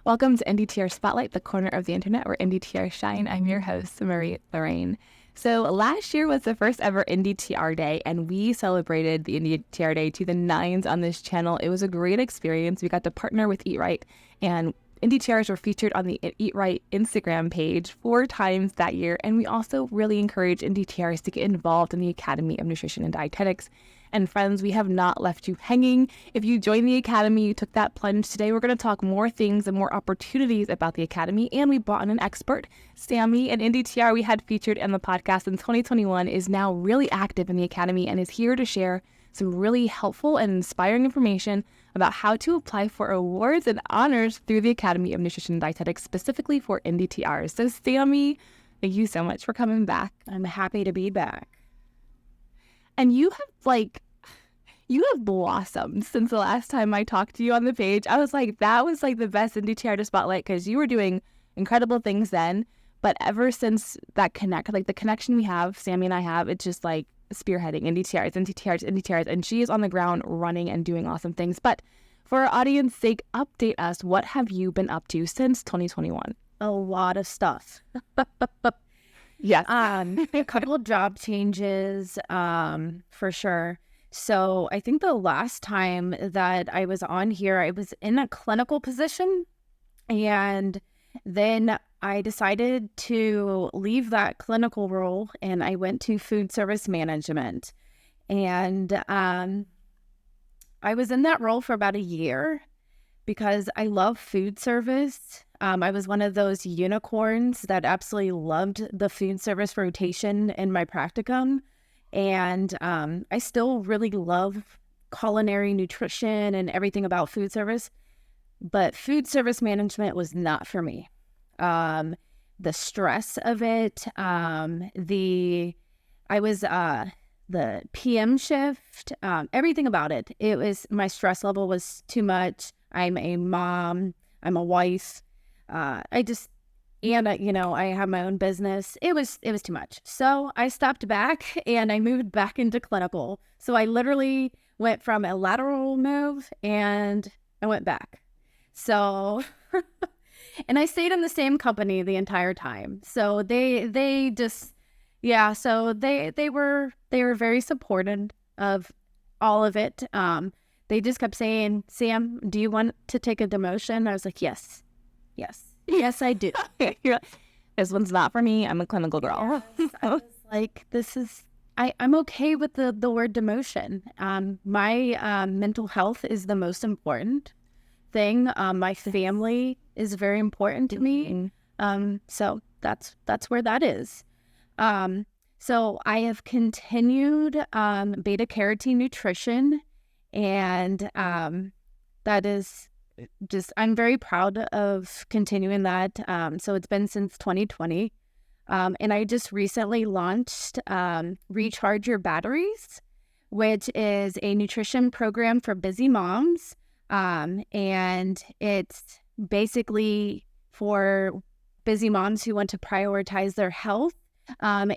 Welcome to NDTR Spotlight, the corner of the internet where NDTR shine. I'm your host, Marie Lorraine. So last year was the first ever NDTR Day, and we celebrated the NDTR Day to the nines on this channel. It was a great experience. We got to partner with Eat Right, and NDTRs were featured on the Eat Right Instagram page 4 times that year, and we also really encourage NDTRs to get involved in the Academy of Nutrition and Dietetics. And friends, we have not left you hanging. If you joined the Academy, you took that plunge today, we're going to talk more things and more opportunities about the Academy. And we brought in an expert, Sami, an NDTR we had featured in the podcast in 2021, is now really active in the Academy and is here to share some really helpful and inspiring information about how to apply for awards and honors through the Academy of Nutrition and Dietetics, specifically for NDTRs. So Sami, thank you so much for coming back. I'm happy to be back. And you have blossomed since the last time I talked to you on the page. I was like, that was like the best NDTR to spotlight because you were doing incredible things then. But ever since that the connection we have, Sami and I have, it's just like spearheading NDTRs, and she is on the ground running and doing awesome things. But for our audience sake, update us. What have you been up to since 2021? A lot of stuff. Yes. A couple of job changes, for sure. So I think the last time that I was on here, I was in a clinical position, and then I decided to leave that clinical role and I went to food service management. And I was in that role for about a year because I love food service. I was one of those unicorns that absolutely loved the food service rotation in my practicum. And I still really love culinary nutrition and everything about food service. But food service management was not for me. The stress of it, I was the PM shift, everything about it. My stress level was too much. I'm a mom. I'm a wife. I have my own business. It was too much. So I stepped back and I moved back into clinical. So I literally went from a lateral move and I went back. So, and I stayed in the same company the entire time. So they were very supportive of all of it. They just kept saying, "Sam, do you want to take a demotion?" I was like, yes, I do. This one's not for me. I'm a clinical girl. Yes, I was like, I'm okay with the word demotion. My mental health is the most important thing. My family is very important to me. So that's where that is. So I have continued beta carotene nutrition, and that is just, I'm very proud of continuing that. So it's been since 2020. And I just recently launched Recharge Your Batteries, which is a nutrition program for busy moms. And it's basically for busy moms who want to prioritize their health. And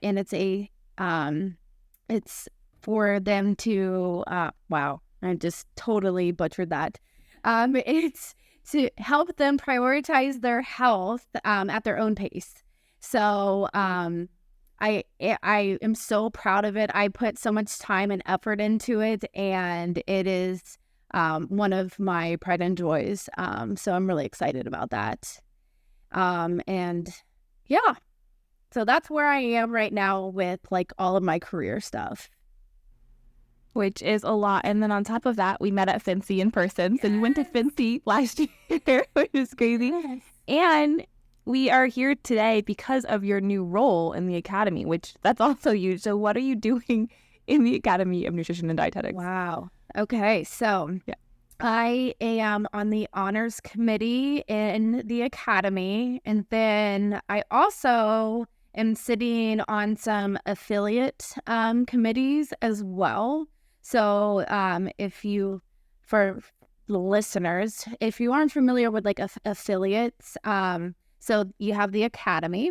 it's for them to, wow, I just totally butchered that. It's to help them prioritize their health at their own pace. So I am so proud of it. I put so much time and effort into it, and it is one of my pride and joys. So I'm really excited about that. And yeah, so that's where I am right now with like all of my career stuff. Which is a lot. And then on top of that, we met at Fincy in person. So you went to Fincy last year, which is crazy. Yes. And we are here today because of your new role in the Academy, which that's also huge. So what are you doing in the Academy of Nutrition and Dietetics? Wow. Okay. So I am on the honors committee in the Academy. And then I also am sitting on some affiliate committees as well. So for the listeners, if you aren't familiar with like affiliates, so you have the Academy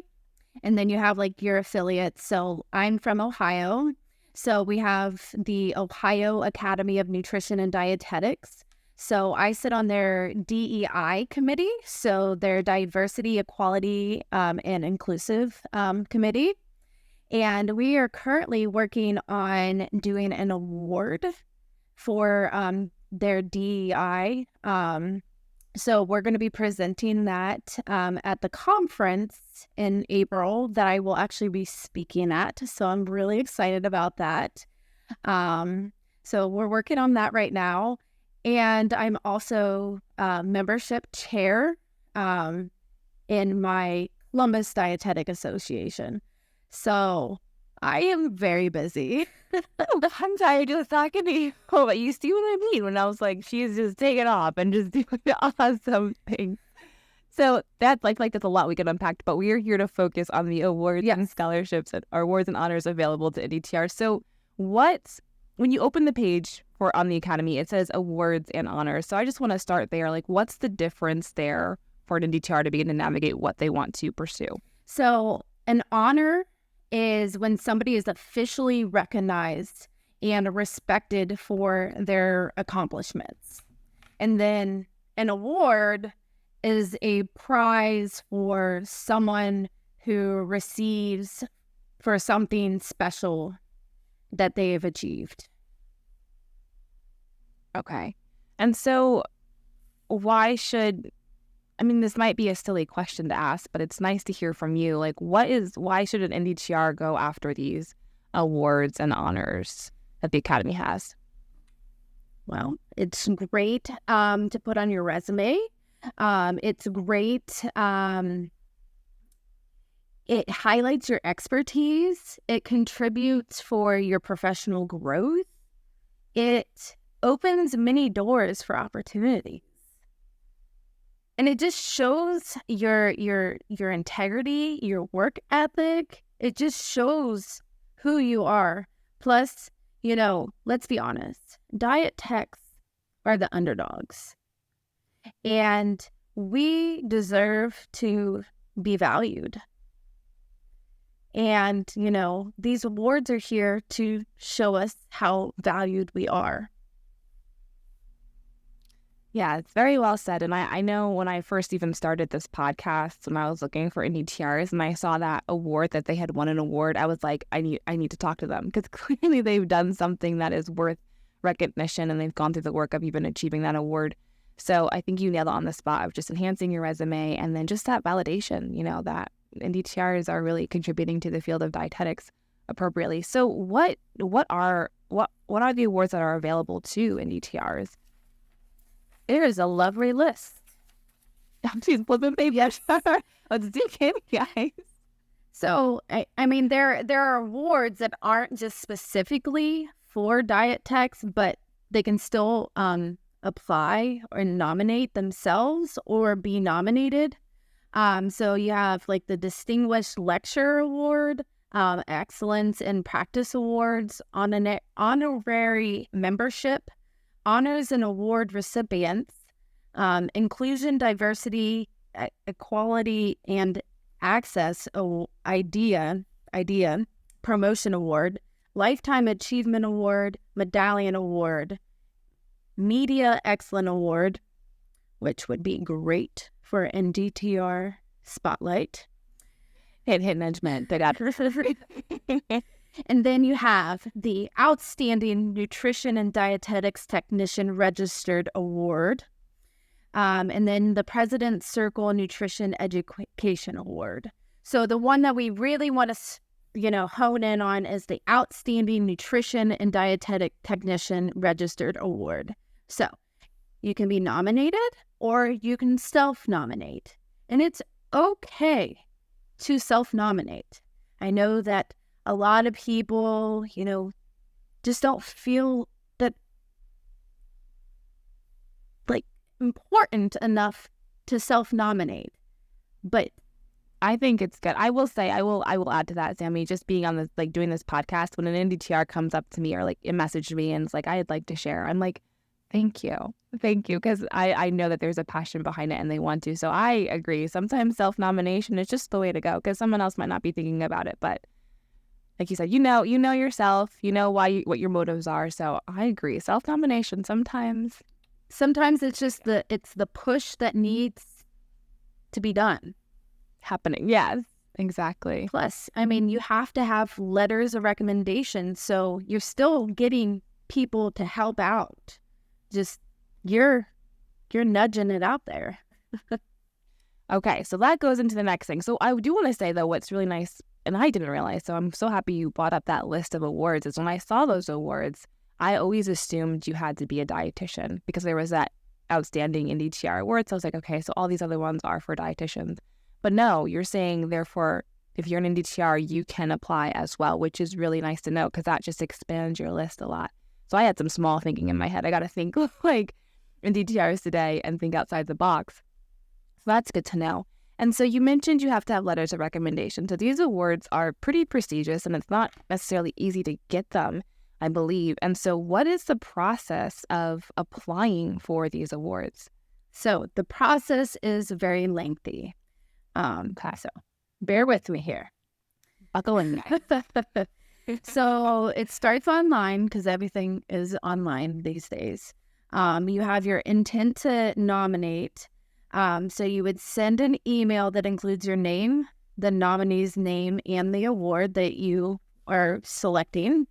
and then you have like your affiliates. So I'm from Ohio. So we have the Ohio Academy of Nutrition and Dietetics. So I sit on their DEI committee, so their Diversity, Equality, and Inclusive committee. And we are currently working on doing an award for their DEI. So we're going to be presenting that at the conference in April that I will actually be speaking at. So I'm really excited about that. So we're working on that right now. And I'm also membership chair in my Columbus Dietetic Association. So I am very busy. I'm tired just talking to you. Oh, but you see what I mean when I was like, she's just taking off and just doing awesome things. So that's that's a lot we could unpack, but we are here to focus on the awards and scholarships and awards and honors available to NDTR. So when you open the page on the Academy, it says awards and honors. So I just want to start there. Like, what's the difference there for an NDTR to begin to navigate what they want to pursue? So an honor is when somebody is officially recognized and respected for their accomplishments. And then an award is a prize for someone who receives for something special that they have achieved. Okay. And so why this might be a silly question to ask, but it's nice to hear from you. Like, why should an NDTR go after these awards and honors that the Academy has? Well, it's great to put on your resume. It's great. It highlights your expertise. It contributes for your professional growth. It opens many doors for opportunities. And it just shows your integrity, your work ethic. It just shows who you are. Plus, let's be honest, diet techs are the underdogs. And we deserve to be valued. And, these awards are here to show us how valued we are. Yeah, it's very well said. And I know when I first even started this podcast, when I was looking for NDTRs and I saw that award that they had won an award, I was like, I need to talk to them because clearly they've done something that is worth recognition and they've gone through the work of even achieving that award. So I think you nailed it on the spot of just enhancing your resume and then just that validation, that NDTRs are really contributing to the field of dietetics appropriately. So what are the awards that are available to NDTRs? There is a lovely list. She's flipping baby. Yes. Let's do it, guys. So, there are awards that aren't just specifically for diet techs, but they can still apply or nominate themselves or be nominated. So you have like the Distinguished Lecturer Award, Excellence in Practice Awards, honorary membership, honors and award recipients, inclusion, diversity, equality, and access idea promotion award, lifetime achievement award, medallion award, media excellent award, which would be great for NDTR spotlight. Hit management. And then you have the Outstanding Nutrition and Dietetics Technician Registered Award. And then the President's Circle Nutrition Education Award. So the one that we really want to, hone in on is the Outstanding Nutrition and Dietetic Technician Registered Award. So you can be nominated or you can self-nominate. And it's okay to self-nominate. I know that a lot of people, just don't feel that important enough to self-nominate. But I think it's good. I will say, I will add to that, Sami, just being on this, doing this podcast, when an NDTR comes up to me or it messaged me and it's like, I'd like to share. I'm like, thank you. Because I know that there's a passion behind it and they want to. So I agree. Sometimes self-nomination is just the way to go because someone else might not be thinking about it. But like you said, you know yourself, what your motives are. So I agree. Self-nomination sometimes Sometimes it's just it's the push that needs to be done. Happening. Yes, exactly. Plus, I mean, you have to have letters of recommendation, so you're still getting people to help out. Just you're nudging it out there. Okay, so that goes into the next thing. So I do want to say, though, what's really nice, and I didn't realize, so I'm so happy you brought up that list of awards, is when I saw those awards, I always assumed you had to be a dietitian because there was that outstanding NDTR award. So I was like, okay, so all these other ones are for dietitians. But no, you're saying, therefore, if you're an NDTR, you can apply as well, which is really nice to know because that just expands your list a lot. So I had some small thinking in my head. I got to think like NDTRs today and think outside the box. So that's good to know. And so you mentioned you have to have letters of recommendation. So these awards are pretty prestigious and it's not necessarily easy to get them, I believe. And so what is the process of applying for these awards? So the process is very lengthy. So bear with me here. Buckle in. So it starts online because everything is online these days. You have your intent to nominate. So you would send an email that includes your name, the nominee's name, and the award that you are selecting.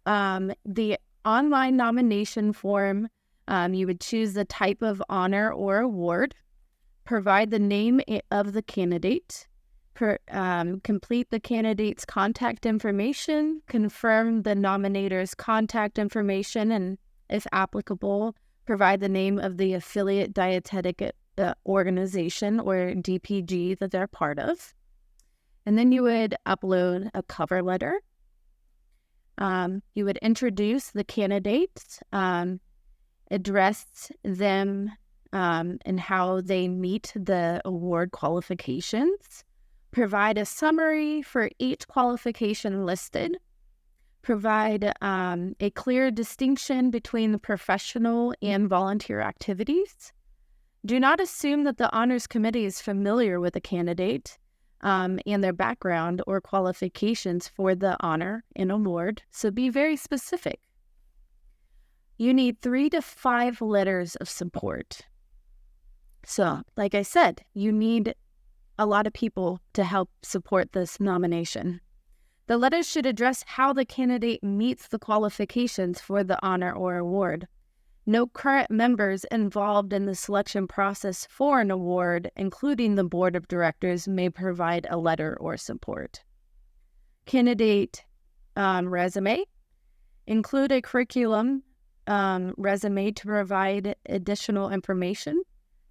The online nomination form, you would choose the type of honor or award, provide the name of the candidate, complete the candidate's contact information, confirm the nominator's contact information, and if applicable, provide the name of the affiliate dietetic organization or DPG that they're part of. And then you would upload a cover letter. You would introduce the candidates, address them and how they meet the award qualifications, provide a summary for each qualification listed, provide a clear distinction between the professional and volunteer activities. Do not assume that the honors committee is familiar with the candidate and their background or qualifications for the honor and award, so be very specific. You need 3 to 5 letters of support. So, like I said, you need a lot of people to help support this nomination. The letters should address how the candidate meets the qualifications for the honor or award. No current members involved in the selection process for an award, including the board of directors, may provide a letter or support. Candidate resume. Include a curriculum resume to provide additional information.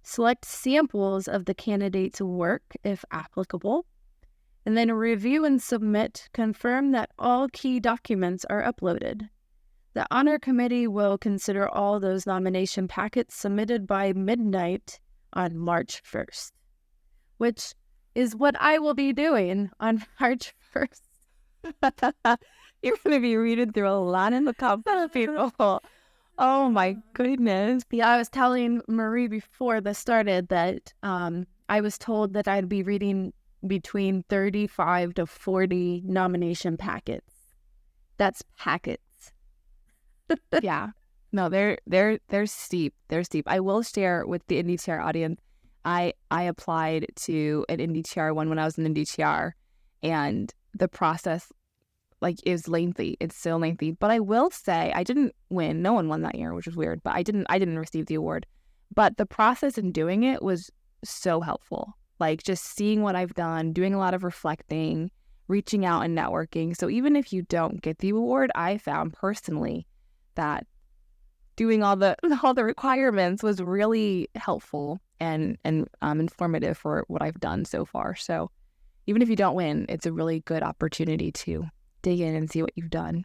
Select samples of the candidate's work if applicable. And then review and submit. Confirm that all key documents are uploaded. The honor committee will consider all those nomination packets submitted by midnight on March 1st, which is what I will be doing on March 1st. You're going to be reading through a lot in the comments, people. Oh my goodness. Yeah, I was telling Marie before this started that I was told that I'd be reading between 35 to 40 nomination packets. That's packets. Yeah. No, they're steep. They're steep. I will share with the NDTR audience. I applied to an NDTR one when I was an NDTR, and the process is lengthy. It's so lengthy. But I will say I didn't win. No one won that year, which was weird. But I didn't receive the award. But the process in doing it was so helpful. Just seeing what I've done, doing a lot of reflecting, reaching out and networking. So even if you don't get the award, I found personally that doing all the requirements was really helpful and informative for what I've done so far. So even if you don't win, it's a really good opportunity to dig in and see what you've done.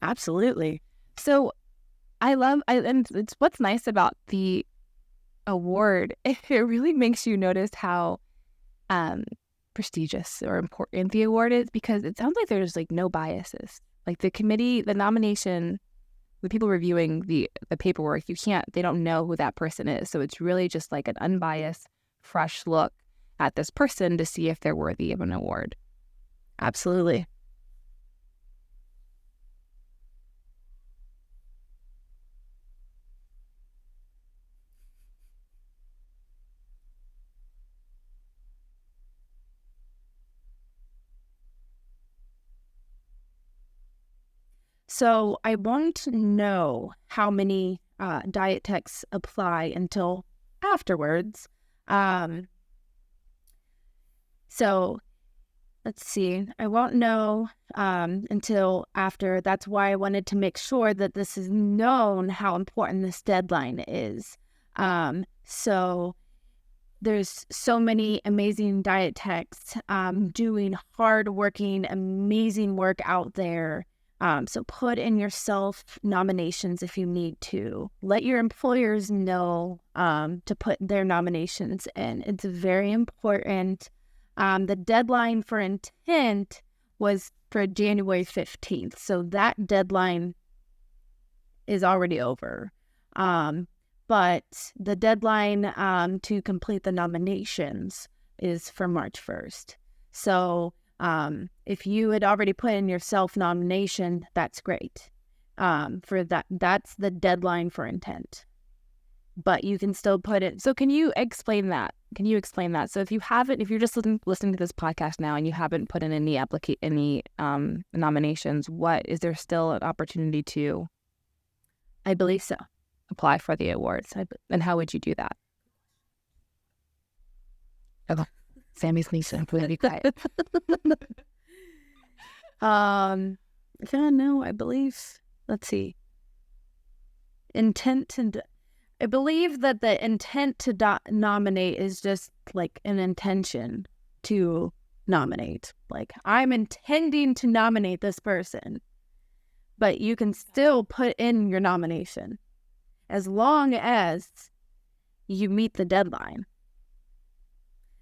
Absolutely. So and it's what's nice about the award. It really makes you notice how prestigious or important the award is, because it sounds like there's no biases. The committee, the nomination, the people reviewing the paperwork, they don't know who that person is. So it's really just an unbiased, fresh look at this person to see if they're worthy of an award. Absolutely. So I won't know how many Dietetics apply until afterwards. So let's see. I won't know until after. That's why I wanted to make sure that this is known how important this deadline is. So there's so many amazing dietetics doing hardworking, amazing work out there. So put in your self-nominations if you need to. Let your employers know to put their nominations in. It's very important. The deadline for intent was for January 15th. So that deadline is already over. But the deadline to complete the nominations is for March 1st. So if you had already put in your self-nomination, that's great. For that's the deadline for intent. But you can still put it. So can you explain that? So if you're just listening to this podcast now and you haven't put in any nominations, is there still an opportunity to? I believe so. Apply for the awards. And how would you do that? Okay. Sammy's Lisa. I'm going to be quiet. Yeah, no, I believe. Let's see. Intent and I believe that the intent to nominate is just like an intention to nominate. Like, I'm intending to nominate this person. But you can still put in your nomination as long as you meet the deadline.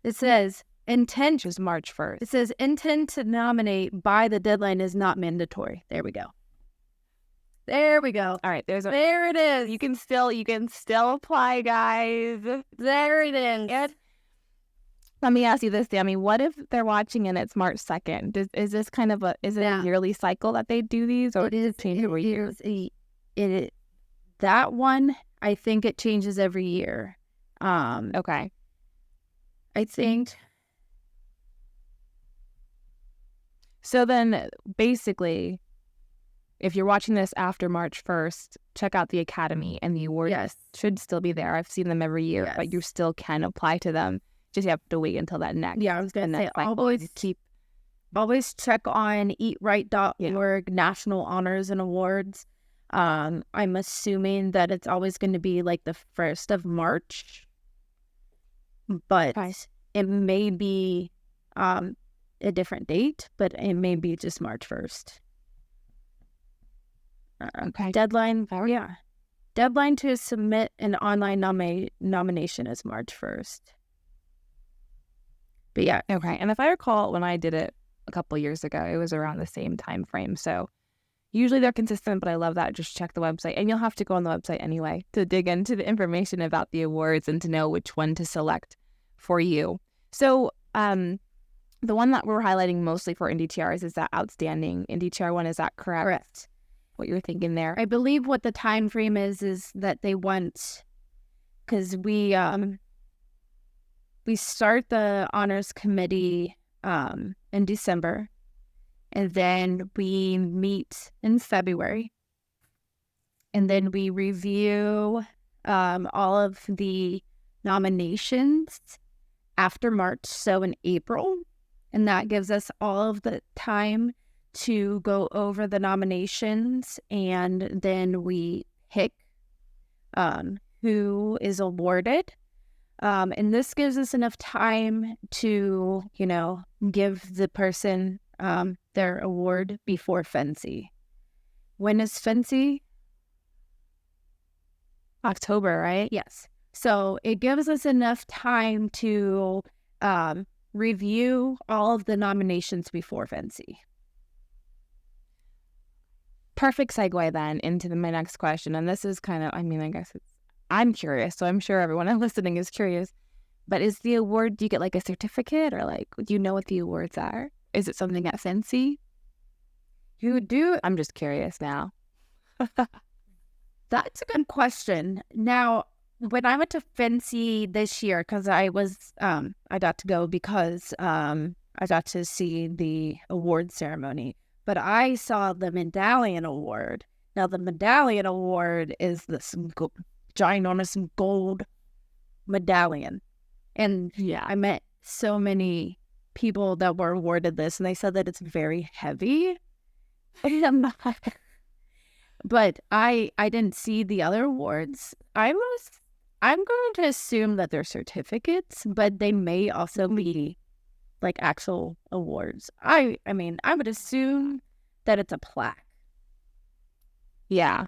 It says intent is March 1st. It says intent to nominate by the deadline is not mandatory. There we go. All right, there it is. You can still apply, guys. There it is. And let me ask you this, Sami. What if they're watching and it's March 2nd? Is this kind of a yearly cycle that they do these, or it is change every year? That one, I think it changes every year. Okay. I think. So then, basically, if you're watching this after March 1st, check out the Academy, and the awards should still be there. I've seen them every year, but you still can apply to them. Just you have to wait until that next. Yeah, I was going to say, always check on eatright.org, National Honors and Awards. I'm assuming that it's always going to be like the 1st of March, but it may be a different date, but it may be just March 1st. Okay. Deadline to submit an online nomination is March 1st. But yeah. Okay. And if I recall, when I did it a couple years ago, it was around the same time frame. So usually they're consistent, but I love that. Just check the website. And you'll have to go on the website anyway to dig into the information about the awards and to know which one to select for you. So the one that we're highlighting mostly for NDTRs is that outstanding NDTR one. Is that correct? Correct. What you're thinking there? I believe what the time frame is that they want, because we start the honors committee in December, and then we meet in February, and then we review all of the nominations after March, so in April, and that gives us all of the time to go over the nominations, and then we pick who is awarded. And this gives us enough time to, give the person their award before Fancy. When is Fancy? October, right? Yes. So it gives us enough time to review all of the nominations before Fancy. Perfect segue then into my next question. And this is kind of, I'm curious, so I'm sure everyone listening is curious. But is the award, do you get like a certificate, or like, do you know what the awards are? Is it something at Fancy? You do? I'm just curious now. That's a good question. Now, when I went to Fancy this year, because I got to go because I got to see the award ceremony. but I saw the medallion award. Now, the medallion award is this ginormous gold medallion. And Yeah. I met so many people that were awarded this, and they said that it's very heavy. But I didn't see the other awards. I'm going to assume that they're certificates, but they may also be like actual awards. I mean, I would assume that it's a plaque. Yeah.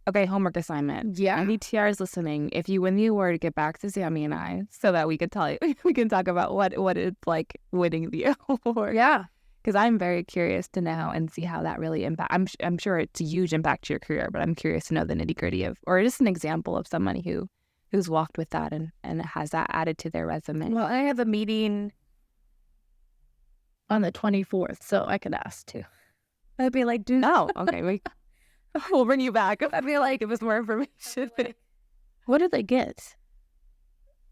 Okay, homework assignment. Yeah. NDTR is listening. If you win the award, get back to Sami and I so that we can tell you, we can talk about what it's like winning the award. Yeah. Because I'm very curious to know and see how that really impacts. I'm sure it's a huge impact to your career, but I'm curious to know the nitty gritty of, or just an example of somebody who's walked with that and has that added to their resume. Well, I have a meeting on the 24th, so I could ask too. I'd be like, dude, Oh, okay. We'll bring you back. I'd be like, Give us more information. what did they get?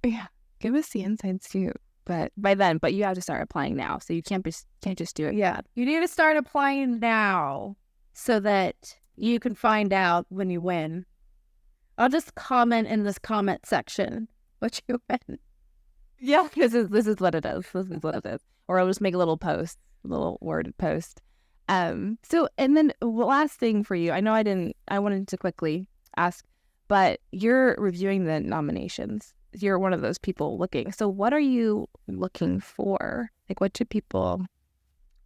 Yeah, give us the insights too. But you have to start applying now. So you can't just do it. Yeah, you need to start applying now so that you can find out when you win. I'll just comment in this comment section what you win. Yeah, this is what it is. This is what it is. Or I'll just make a little post, a little worded post. So, and then the last thing for you, I wanted to quickly ask, but you're reviewing the nominations. You're one of those people looking. So what are you looking for? Like, what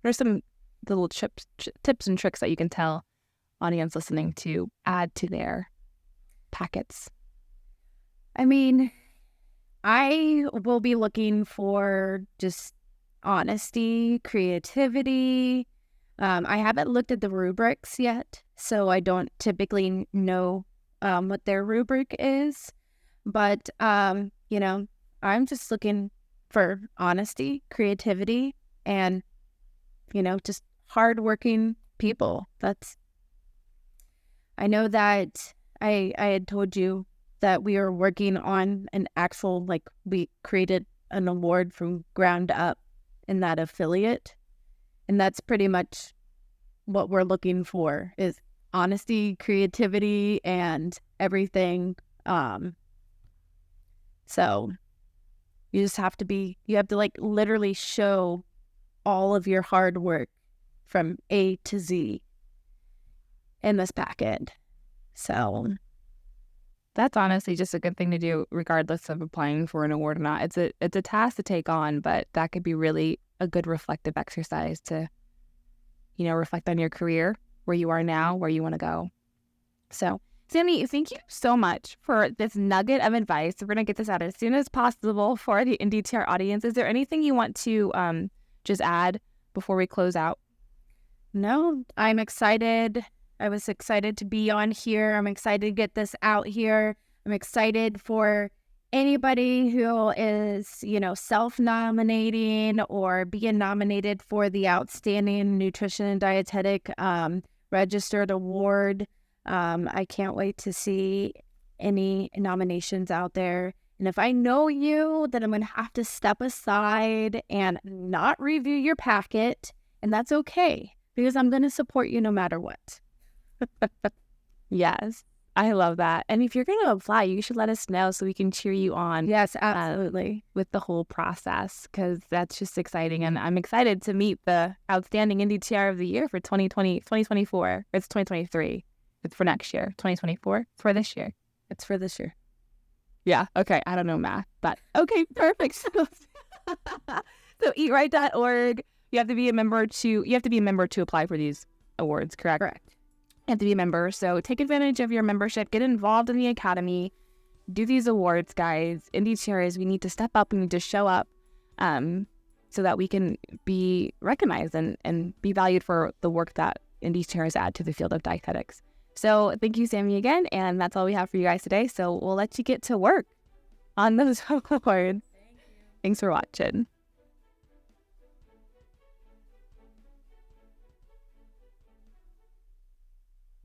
are some little tips and tricks that you can tell audience listening to add to their packets? I mean, I will be looking for just honesty, creativity. I haven't looked at the rubrics yet, so I don't typically know what their rubric is. But, I'm just looking for honesty, creativity, and, just hardworking people. I know that I had told you that we are working on an actual, we created an award from ground up in that affiliate. And that's pretty much what we're looking for is honesty, creativity, and everything. So you just have to literally show all of your hard work from A to Z in this packet. So that's honestly just a good thing to do regardless of applying for an award or not. It's a task to take on, but that could be really a good reflective exercise to, reflect on your career, where you are now, where you want to go. So, Sami, thank you so much for this nugget of advice. We're going to get this out as soon as possible for the NDTR audience. Is there anything you want to just add before we close out? No, I'm excited. I was excited to be on here. I'm excited to get this out here. I'm excited for anybody who is, self-nominating or being nominated for the Outstanding Nutrition and Dietetic Registered Award. I can't wait to see any nominations out there. And if I know you, then I'm going to have to step aside and not review your packet. And that's okay, because I'm going to support you no matter what. Yes, I love that. And if you're going to apply, you should let us know so we can cheer you on. Yes, absolutely. With the whole process, because that's just exciting. And I'm excited to meet the Outstanding NDTR of the Year for 2024. It's 2023. It's for next year. 2024. It's for this year. It's for this year. Yeah. Okay. I don't know math, but okay. Perfect. So eatright.org. You have to be a member to apply for these awards, correct? Correct. You have to be a member. So take advantage of your membership. Get involved in the academy. Do these awards, guys. NDTRs, we need to step up. We need to show up so that we can be recognized and be valued for the work that NDTRs add to the field of dietetics. So thank you, Sami, again. And that's all we have for you guys today. So we'll let you get to work on those awards. Thanks for watching.